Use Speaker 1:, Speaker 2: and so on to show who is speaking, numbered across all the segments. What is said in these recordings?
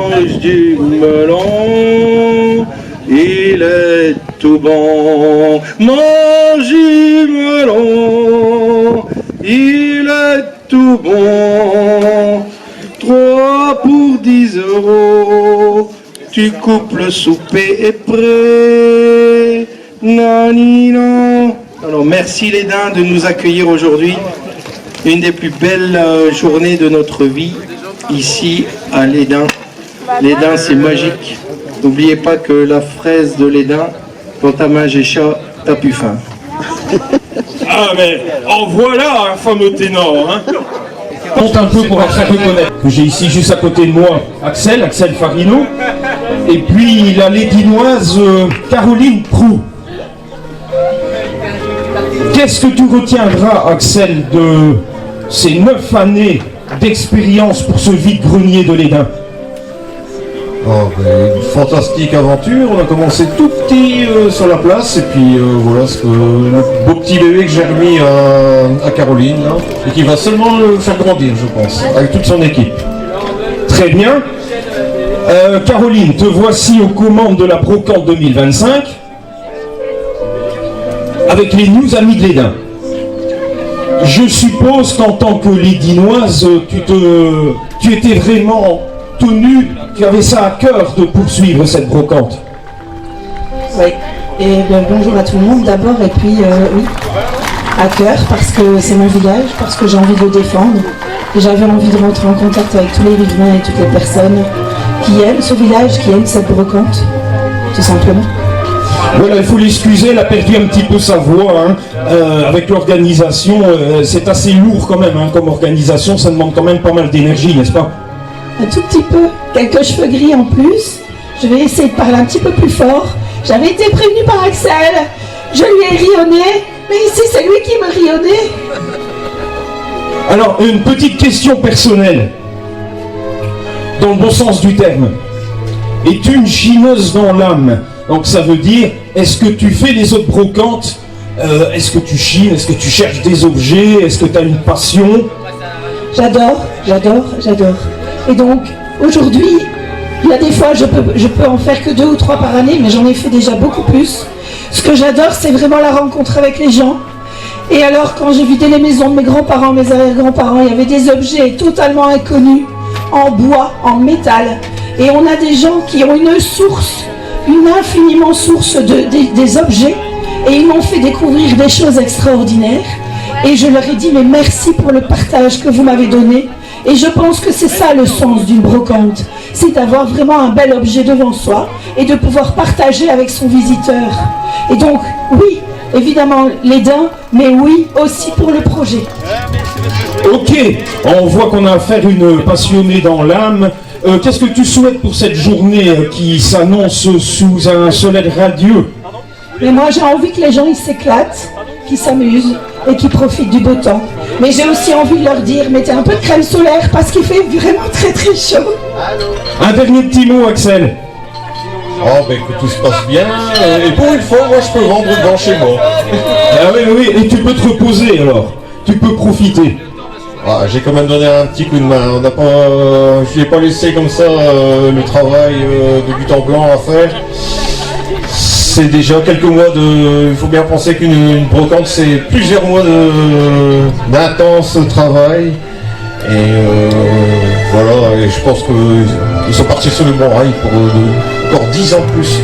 Speaker 1: mange du melon, il est tout bon. Mange du melon, il est tout bon. 3 pour 10 €, tu coupes le souper est prêt. Nanina. Alors merci les daims de nous accueillir aujourd'hui. Une des plus belles journées de notre vie ici à Lesdins. Lesdins c'est magique. N'oubliez pas que la fraise de Lesdins, quand ta main chat, t'as plus faim.
Speaker 2: Ah mais en voilà un fameux ténor, hein.
Speaker 3: Compte un peu pour faire reconnaître que j'ai ici juste à côté de moi Axel Farino, et puis la lédinoise Caroline Proux. Qu'est-ce que tu retiendras, Axel, de ces 9 années d'expérience pour ce vide-grenier de Lesdins?
Speaker 4: Une fantastique aventure. On a commencé tout petit sur la place, et puis voilà le beau petit bébé que j'ai remis à Caroline là, et qui va seulement le faire grandir, je pense, avec toute son équipe.
Speaker 3: Très bien. Caroline, te voici aux commandes de la Brocante 2025 avec les News Amis de Lesdins. Je suppose qu'en tant que lédinoise, tu étais vraiment tenue, tu avais ça à cœur de poursuivre cette brocante.
Speaker 5: Oui, et bien, bonjour à tout le monde d'abord, et puis oui, à cœur, parce que c'est mon village, parce que j'ai envie de le défendre, et j'avais envie de rentrer en contact avec tous les riverains et toutes les personnes qui aiment ce village, qui aiment cette brocante, tout simplement.
Speaker 3: Voilà, il faut l'excuser, elle a perdu un petit peu sa voix, hein. Avec l'organisation, c'est assez lourd quand même, hein, comme organisation, ça demande quand même pas mal d'énergie, n'est-ce pas?
Speaker 5: Un tout petit peu, quelques cheveux gris en plus. Je vais essayer de parler un petit peu plus fort. J'avais été prévenue par Axel, je lui ai rionné, mais ici c'est lui qui me rionnait.
Speaker 3: Alors, une petite question personnelle, dans le bon sens du terme. Es-tu une chineuse dans l'âme? Donc ça veut dire, est-ce que tu fais les autres brocantes? Est-ce que tu chines? Est-ce que tu cherches des objets? Est-ce que tu as une passion?
Speaker 5: J'adore. Et donc, aujourd'hui, il y a des fois, je peux en faire que 2 ou 3 par année, mais j'en ai fait déjà beaucoup plus. Ce que j'adore, c'est vraiment la rencontre avec les gens. Et alors, quand j'ai vidé les maisons de mes grands-parents, mes arrière-grands-parents, il y avait des objets totalement inconnus, en bois, en métal. Et on a des gens qui ont une source, une infiniment source des objets, et ils m'ont fait découvrir des choses extraordinaires. Et je leur ai dit, mais merci pour le partage que vous m'avez donné. Et je pense que c'est ça le sens d'une brocante, c'est d'avoir vraiment un bel objet devant soi et de pouvoir partager avec son visiteur. Et donc, oui, évidemment Lesdins, mais oui, aussi pour le projet.
Speaker 3: Ok, on voit qu'on a affaire à une passionnée dans l'âme. Qu'est-ce que tu souhaites pour cette journée qui s'annonce sous un soleil radieux?
Speaker 5: Mais moi j'ai envie que les gens ils s'éclatent, qu'ils s'amusent et qu'ils profitent du beau temps. Mais j'ai aussi envie de leur dire, mettez un peu de crème solaire parce qu'il fait vraiment très très chaud.
Speaker 3: Un dernier petit mot, Axel.
Speaker 4: Que tout se passe bien, et pour une fois, moi je peux vendre devant chez moi.
Speaker 3: Ah oui, et tu peux te reposer alors, tu peux profiter.
Speaker 4: J'ai quand même donné un petit coup de main, je n'ai pas laissé comme ça le travail de but en blanc à faire. C'est déjà quelques mois il faut bien penser qu'une brocante c'est plusieurs mois d'intense travail. Et voilà, et je pense qu'ils sont partis sur le bon rail pour encore 10 ans de plus.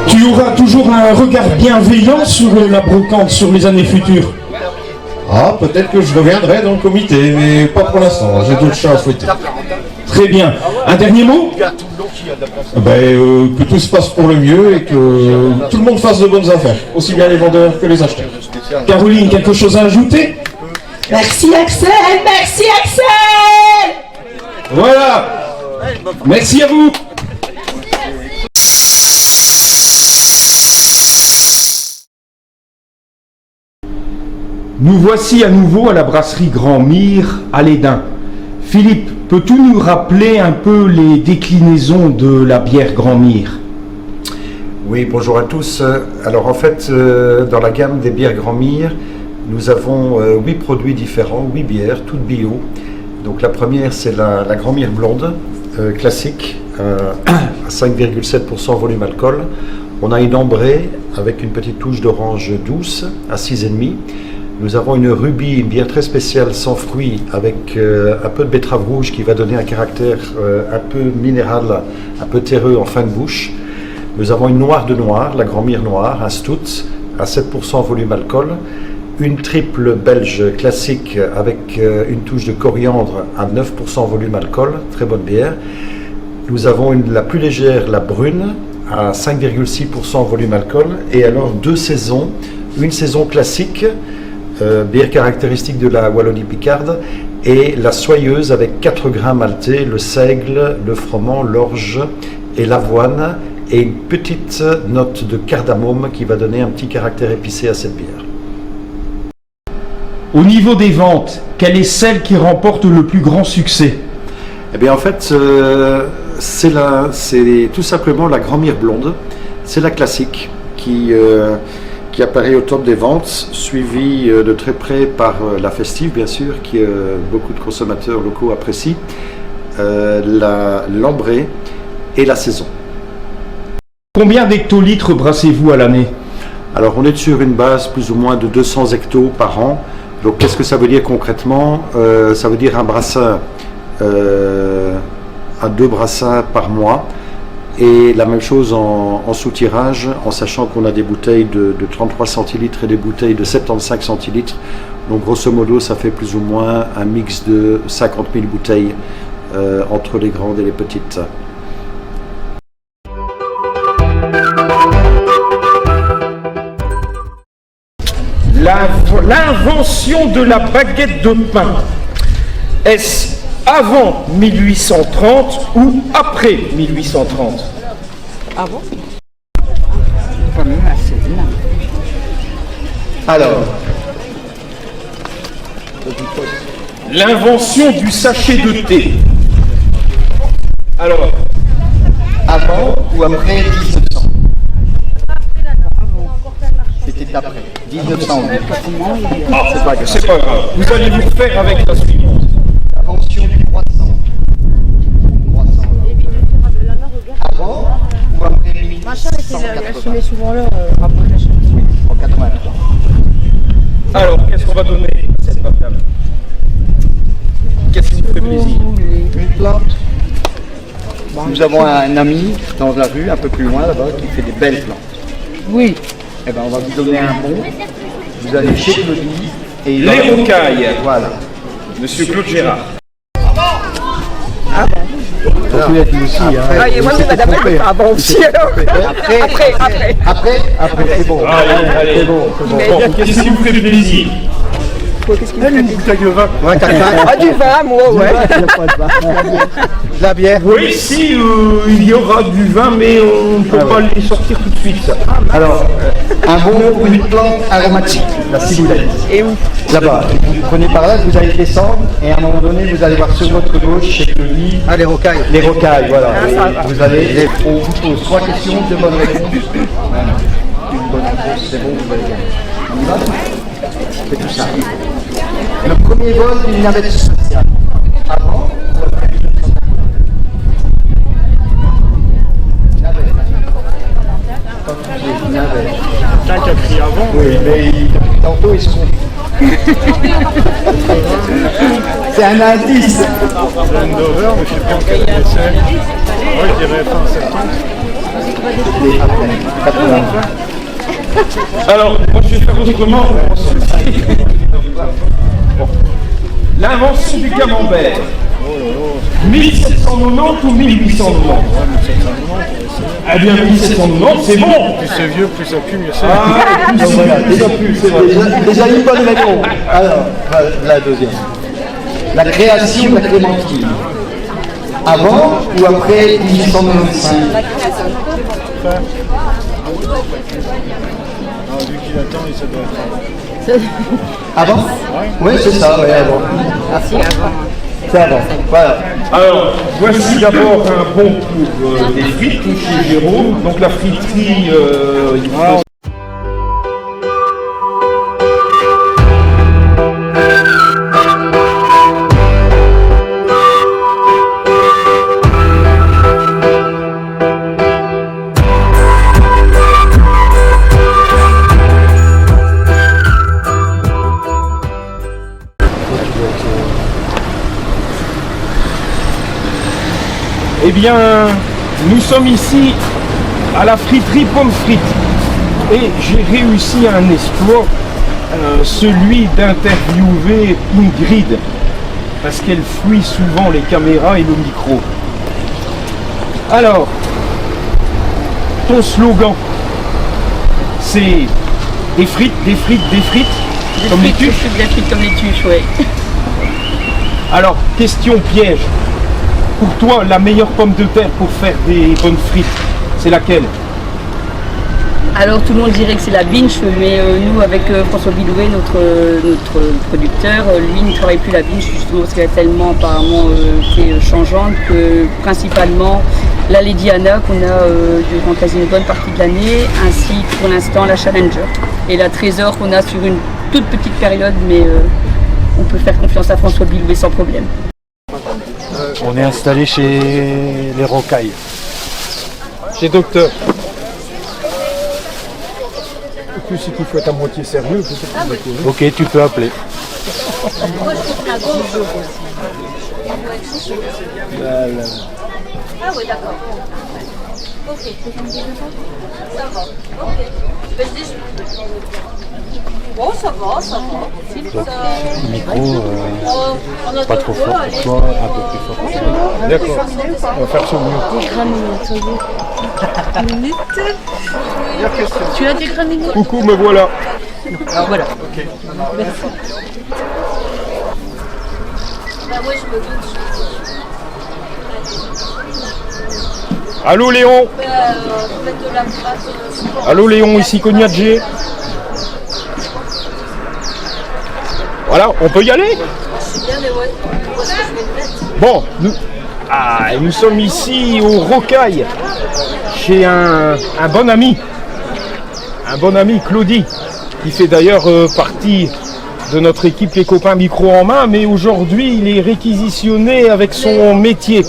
Speaker 3: Tu auras toujours un regard bienveillant sur la brocante sur les années futures?
Speaker 4: Peut-être que je reviendrai dans le comité, mais pas pour l'instant, j'ai d'autres chats à fouetter.
Speaker 3: Très bien. Un dernier mot?
Speaker 4: Que tout se passe pour le mieux et que tout le monde fasse de bonnes affaires, aussi bien les vendeurs que les acheteurs.
Speaker 3: Caroline, quelque chose à ajouter?
Speaker 5: Merci Axel, merci Axel.
Speaker 3: Voilà. Merci à vous. Nous voici à nouveau à la brasserie Grand Mire à Lesdins. Philippe, peux-tu nous rappeler un peu les déclinaisons de la bière Grand Mire?
Speaker 6: Oui, bonjour à tous. Alors en fait, dans la gamme des bières Grand Mire, nous avons 8 produits différents, 8 bières, toutes bio. Donc la première, c'est la Grand Mire blonde, classique à 5,7% volume alcool. On a une ambrée avec une petite touche d'orange douce à 6,5%. Nous avons une rubis, une bière très spéciale sans fruits avec un peu de betterave rouge qui va donner un caractère un peu minéral, un peu terreux en fin de bouche. Nous avons une noire de noir, la Grand-Mire noire, un stout à 7% volume alcool. Une triple belge classique avec une touche de coriandre à 9% volume alcool, très bonne bière. Nous avons la plus légère, la brune, à 5,6% volume alcool. Et alors deux saisons, une saison classique, bière caractéristique de la Wallonie-Picarde, et la soyeuse avec 4 grains maltais, le seigle, le froment, l'orge et l'avoine, et une petite note de cardamome qui va donner un petit caractère épicé à cette bière.
Speaker 3: Au niveau des ventes, quelle est celle qui remporte le plus grand succès?
Speaker 6: Eh bien en fait, c'est tout simplement la Grand-Mire blonde. C'est la classique qui apparaît au top des ventes, suivie de très près par la festive bien sûr, qui beaucoup de consommateurs locaux apprécient, l'ambrée et la saison.
Speaker 3: Combien d'hectolitres brassez-vous à l'année?
Speaker 6: Alors on est sur une base plus ou moins de 200 hectos par an. Donc qu'est-ce que ça veut dire concrètement? Ça veut dire un brassin à 2 brassins par mois, et la même chose en sous-tirage, en sachant qu'on a des bouteilles de 33 centilitres et des bouteilles de 75 centilitres. Donc grosso modo ça fait plus ou moins un mix de 50 000 bouteilles entre les grandes et les petites.
Speaker 3: L'invention de la baguette de pain, est-ce avant 1830 ou après 1830?
Speaker 7: Avant.
Speaker 3: Alors, l'invention du sachet de thé. Alors,
Speaker 8: Avant ou après 1900? C'était après. 1900.
Speaker 3: c'est pas grave. Vous allez vous faire avec la suivante.
Speaker 8: L'invention du croissant. Avant ou après 1880?
Speaker 7: souvent l'heure après la chaîne.
Speaker 8: Oui, en 83.
Speaker 3: Alors, qu'est-ce qu'on va donner à cette madame? Qu'est-ce qui vous fait plaisir?
Speaker 8: Une plante. Nous avons un ami dans la rue, un peu plus loin là-bas, qui fait des belles plantes.
Speaker 7: Oui.
Speaker 8: Eh ben, on va vous donner un bon. Vous allez chez Claudie et il
Speaker 3: Les rocailles.
Speaker 8: Voilà.
Speaker 3: Monsieur Claude Gérard.
Speaker 8: Ça peut être aussi.
Speaker 7: Ah, et moi, madame, ah bon, aussi alors.
Speaker 8: Après, c'est bon.
Speaker 3: Allez.
Speaker 8: C'est bon.
Speaker 3: Bon, qu'est-ce qui vous fait plaisir?
Speaker 8: Une bouteille de vin. Ouais,
Speaker 7: Ah, du vin, moi, ouais.
Speaker 8: De la bière.
Speaker 3: Oui, si, il y aura du vin, mais on ne peut pas les sortir tout de suite. Ça.
Speaker 8: Alors, un bon pour une plante aromatique, la ciboulette.
Speaker 7: Et où?
Speaker 8: Là-bas, vous prenez par là, vous allez descendre, et à un moment donné, vous allez voir sur votre gauche, chez Claudie. Ah, les rocailles. Les rocailles, voilà. Et vous allez, on vous pose 3 questions, 2 bonnes réponses. Voilà. Une bonne réponse, c'est bon, vous allez gagner. On y va? C'est tout ça. Le premier vol d'une navette spatiale. Avant ou après? Navette.
Speaker 2: Quelqu'un qui a crié avant.
Speaker 8: Oui, mais tantôt ils se font. C'est un indice.
Speaker 2: Landover, mais je sais plus en quelle année c'est. Moi je dirais fin septembre.
Speaker 8: Et après, 80.
Speaker 3: Alors, moi je vais faire autrement. L'invention du camembert. 1790 ou 1890? Eh bien, 1790, c'est bon.
Speaker 2: Plus c'est vieux, plus ça pue, mieux c'est.
Speaker 3: Ah,
Speaker 8: Donc voilà, déjà une bonne réponse. Alors, la deuxième. La création de la clémentine. Avant ou après 1895?
Speaker 2: Vu qu'il attend, il se doit être.
Speaker 8: Avant? Oui, c'est ça, oui, avant.
Speaker 7: Merci, avant.
Speaker 8: C'est avant, voilà.
Speaker 3: Alors, voici d'abord un bon pour des frites chez Jérôme. Donc la friterie, il faut
Speaker 2: Eh bien, nous sommes ici à la friterie Pommes Frites. Et j'ai réussi un exploit, celui d'interviewer Ingrid. Parce qu'elle fuit souvent les caméras et le micro. Alors, ton slogan, c'est des frites, des frites, des frites, comme les tuches.
Speaker 9: Des frites comme les tuches, ouais.
Speaker 2: Alors, question piège. Pour toi, la meilleure pomme de terre pour faire des bonnes frites, c'est laquelle?
Speaker 9: Alors tout le monde dirait que c'est la binge, mais nous avec François Bilouet, notre producteur, lui ne travaille plus la binge justement parce qu'elle a tellement apparemment été changeante que principalement la Lady Anna qu'on a durant quasi une bonne partie de l'année, ainsi que pour l'instant la Challenger et la Trésor qu'on a sur une toute petite période, mais on peut faire confiance à François Bilouet sans problème.
Speaker 8: On est installé chez les Rocailles.
Speaker 2: Chez Docteur. C'est qu'il faut être à moitié sérieux.
Speaker 8: Ok, tu peux appeler.
Speaker 10: Ah oui, d'accord. Ok. Ça va. Ok. Bon, ça va, ça va.
Speaker 8: Le micro, pas trop fort pour toi, un peu plus fort pour toi.
Speaker 2: D'accord. On va faire son mieux.
Speaker 10: Tu as des gramines?
Speaker 2: Coucou, me voilà.
Speaker 10: Alors voilà. Ok. Merci. Bah moi je me doute.
Speaker 2: Allô Léon.
Speaker 10: Mettre de la pâte.
Speaker 2: Allô Léon, ici Cognacé. Voilà, on peut y aller?
Speaker 10: C'est bien, mais ouais. Où est-ce que je vais le mettre?
Speaker 2: Bon, nous sommes ici au Rocaille, chez un bon ami Claudie, qui fait d'ailleurs partie de notre équipe Les Copains Micro en main, mais aujourd'hui il est réquisitionné avec son métier.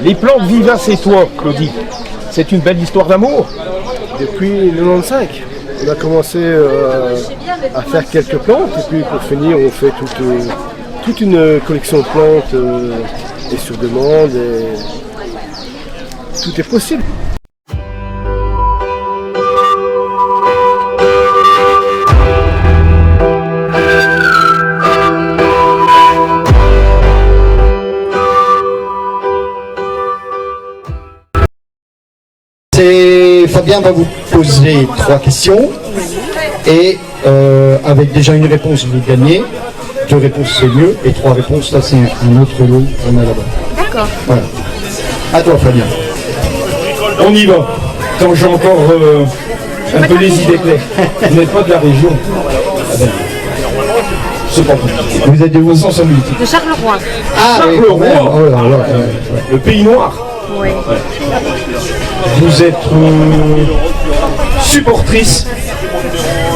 Speaker 2: Les plantes vivaces et toi, Claudie, c'est une belle histoire d'amour?
Speaker 11: Depuis 95, on a commencé à faire quelques plantes et puis pour finir on fait toute une collection de plantes et sur demande et tout est possible.
Speaker 8: Fabien va vous poser 3 questions et avec déjà une réponse vous gagnez, 2 réponses c'est mieux et 3 réponses là c'est un autre lot qu'on a là-bas.
Speaker 10: D'accord.
Speaker 8: Voilà. À toi Fabien.
Speaker 3: On y va. Tant que j'ai encore un peu les idées claires. Vous n'êtes pas de la région. Ah ben, c'est pas possible. Vous êtes de vos sens multiples.
Speaker 10: De Charleroi.
Speaker 8: Ah oui,
Speaker 3: Charleroi.
Speaker 8: oh là là,
Speaker 3: Le pays noir.
Speaker 10: Oui.
Speaker 3: Vous êtes supportrice,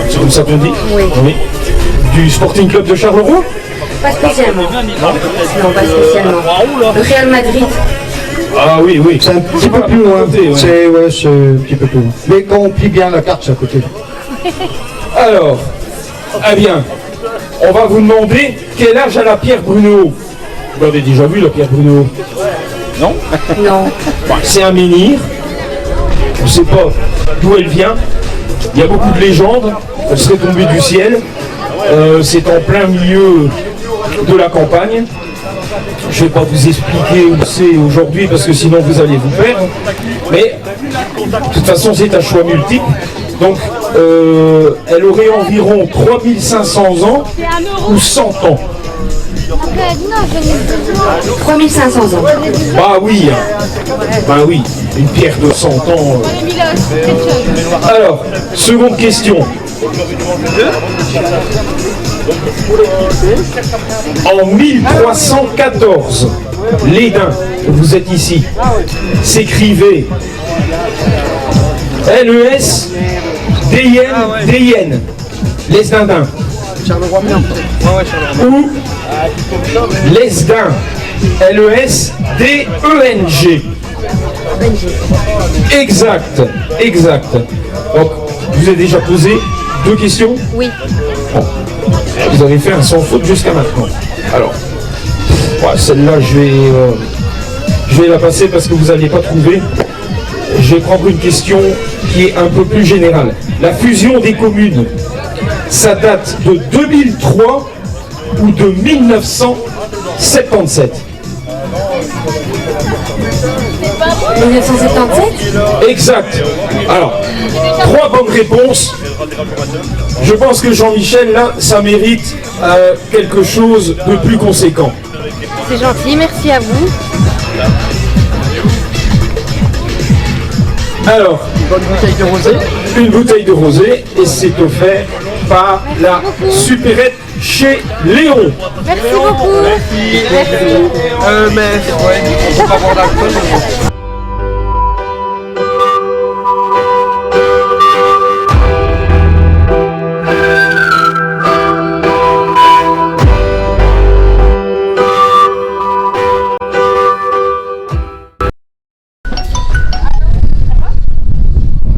Speaker 3: c'est comme ça qu'on dit,
Speaker 10: Oui.
Speaker 3: Du Sporting Club de Charleroi?
Speaker 10: Pas spécialement. Non, pas spécialement. Le Real Madrid.
Speaker 3: Ah oui, oui.
Speaker 8: c'est un petit peu plus loin. C'est un petit peu plus loin. Mais quand on plie bien la carte, c'est à côté.
Speaker 3: Alors, eh bien, on va vous demander quel âge a la Pierre Brunehaut. Vous l'avez déjà vu, la Pierre Brunehaut? Non?
Speaker 10: Non.
Speaker 3: Bah, c'est un menhir. On ne sait pas d'où elle vient. Il y a beaucoup de légendes. Elle serait tombée du ciel. C'est en plein milieu de la campagne. Je ne vais pas vous expliquer où c'est aujourd'hui parce que sinon vous allez vous perdre. Mais de toute façon c'est un choix multiple. Donc elle aurait environ 3500 ans ou 100 ans.
Speaker 10: 3500 ans.
Speaker 3: Bah oui, bah oui, une pierre de 100 ans. Alors, seconde question. En 1314, l'Édin, vous êtes ici, s'écrivait L-E-S-D-I-N, les Dindins. Ou Lesdin, L-E-S-D-E-N-G. Exact, exact. Donc, je vous ai déjà posé 2 questions?
Speaker 10: Oui.
Speaker 3: Bon. Vous avez fait un sans faute jusqu'à maintenant. Alors, ouais, celle-là, je Je vais la passer parce que vous n'allez pas trouver. Je vais prendre une question qui est un peu plus générale. La fusion des communes, ça date de 2003 ou de 1977?
Speaker 10: 1977?
Speaker 3: Exact. Alors, 3 bonnes réponses. Je pense que Jean-Michel, là, ça mérite quelque chose de plus conséquent.
Speaker 10: C'est gentil, merci à vous.
Speaker 3: Alors,
Speaker 8: Une bonne bouteille de rosé.
Speaker 3: une bouteille de rosé, et c'est offert par la supérette chez Léon.
Speaker 10: Merci beaucoup. Merci.
Speaker 8: Mais ouais, on peut pas boire d'alcool.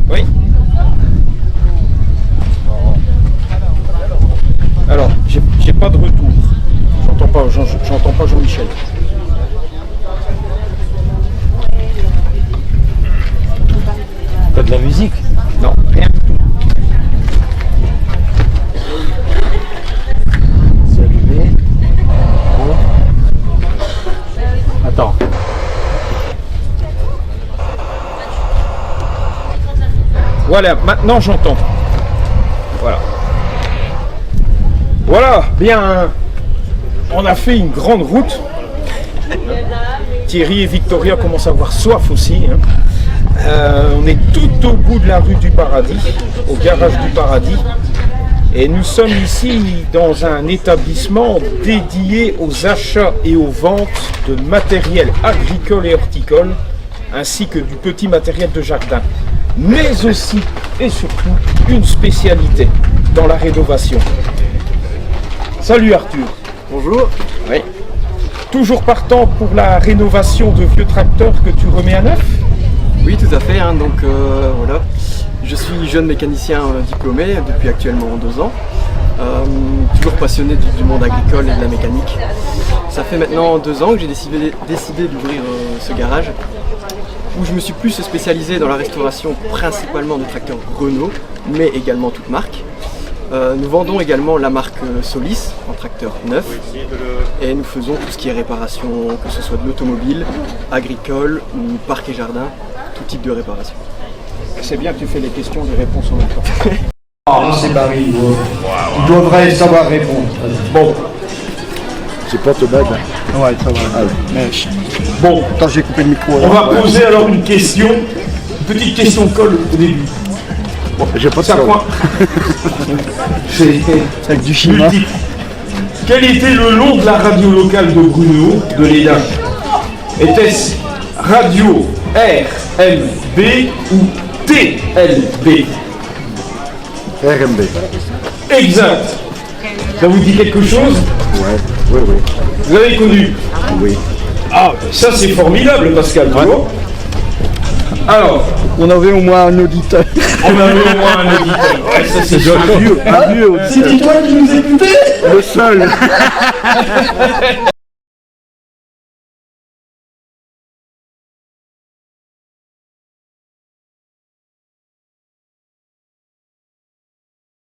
Speaker 2: Oui. Alors, j'ai pas de retour. J'entends pas Jean-Michel.
Speaker 3: Pas de la musique?
Speaker 2: Non, rien du tout.
Speaker 8: C'est allumé. Attends.
Speaker 2: Voilà, maintenant j'entends. Voilà. Voilà, bien. On a fait une grande route. Thierry et Victoria commencent à avoir soif aussi. Hein. On est tout au bout de la rue du Paradis, au garage du Paradis. Et nous sommes ici dans un établissement dédié aux achats et aux ventes de matériel agricole et horticole, ainsi que du petit matériel de jardin. Mais aussi et surtout une spécialité dans la rénovation. Salut Arthur.
Speaker 8: Bonjour.
Speaker 2: Oui. Toujours partant pour la rénovation de vieux tracteurs que tu remets à neuf?
Speaker 12: Oui, tout à fait. Hein, donc voilà, je suis jeune mécanicien diplômé depuis actuellement 2 ans. Toujours passionné du monde agricole et de la mécanique. Ça fait maintenant 2 ans que j'ai décidé d'ouvrir ce garage où je me suis plus spécialisé dans la restauration principalement de tracteurs Renault, mais également toutes marques. Nous vendons également la marque Solis en tracteur neuf et nous faisons tout ce qui est réparation, que ce soit de l'automobile, agricole ou parc et jardin, tout type de réparation.
Speaker 2: C'est bien que tu fais les questions et les réponses en même temps.
Speaker 8: Ah, c'est Barry. Il devrait savoir répondre.
Speaker 2: Bon,
Speaker 11: C'est pas te bad.
Speaker 8: Ouais, ça va.
Speaker 11: Merci.
Speaker 2: bon,
Speaker 8: Attends, j'ai coupé le micro.
Speaker 3: On va poser alors une question, une petite question colle au début.
Speaker 11: J'ai pas de
Speaker 3: Ça
Speaker 11: ça.
Speaker 3: croit. C'est
Speaker 8: Avec du chinois.
Speaker 3: multiple. Quel était le nom de la radio locale de Bruno, de l'EDA? Était-ce radio RMB ou TLB?
Speaker 11: RMB.
Speaker 3: Exact. Ça vous dit quelque chose?
Speaker 11: Ouais, oui, oui.
Speaker 3: Vous avez connu?
Speaker 11: Oui.
Speaker 3: Ah, ça c'est formidable, Pascal, tu vois. Alors,
Speaker 8: On avait au moins un auditeur.
Speaker 3: on avait au moins un auditeur. Ouais, ça c'est sûr.
Speaker 8: Un vieux auditeur.
Speaker 3: C'est toi qui nous écoutais?
Speaker 8: Le seul.